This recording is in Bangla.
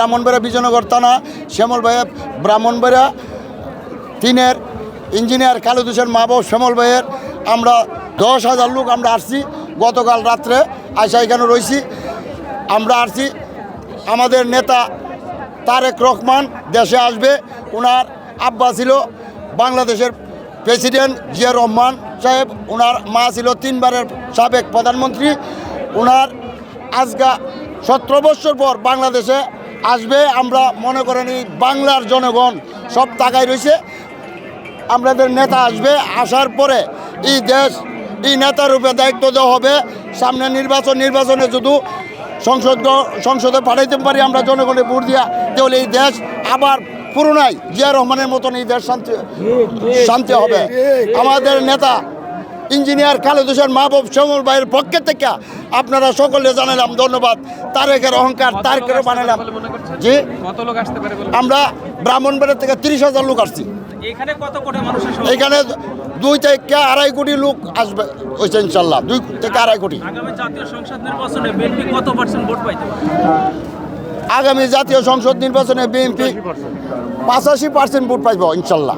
ব্রাহ্মণবাড়িয়া বিজয়নগর থানা, শ্যামল ভাইয়ের ব্রাহ্মণবাড়িয়া 3-এর ইঞ্জিনিয়ার খালেদ হোসেন মাহবুব শ্যামল ভাইয়ের আমরা 10,000 লোক আমরা আসছি। গতকাল রাত্রে আইসা এখানে রয়েছি। আমরা আসছি, আমাদের নেতা তারেক রহমান দেশে আসবে। ওনার আব্বা ছিল বাংলাদেশের প্রেসিডেন্ট জিয়া রহমান সাহেব, ওনার মা ছিল 3বারের সাবেক প্রধানমন্ত্রী। ওনার আজকা 17 বছর পর বাংলাদেশে আসবে। আমরা মনে করেন এই বাংলার জনগণ সব তাকায় রয়েছে, আমাদের নেতা আসবে। আসার পরে এই দেশ এই নেতার রূপে দায়িত্ব দেওয়া হবে। সামনে নির্বাচনে যদি সংসদে পাঠাইতে পারি আমরা জনগণের ভোট দিয়া, তাহলে এই দেশ আবার পুরোনায় জিয়া রহমানের মতন এই দেশ শান্তি হবে। আমাদের নেতা ইঞ্জিনিয়ার খালেদ হোসেন মাহবুব শ্যামল ভাইয়ের পক্ষে থেকে আপনারা সকলে জানালাম ধন্যবাদ। তারেকের অহংকার তারেকের বানালাম। জি, আমরা ব্রাহ্মণবাড়িয়া থেকে 30,000 লোক আসছি। এখানে 2 থেকে 2.5 কোটি লোক আসবে হয়েছে ইনশাল্লাহ, 2 থেকে 2.5 কোটি। আগামী জাতীয় সংসদ নির্বাচনে বিএনপি 85% ভোট পাইব ইনশাল্লাহ।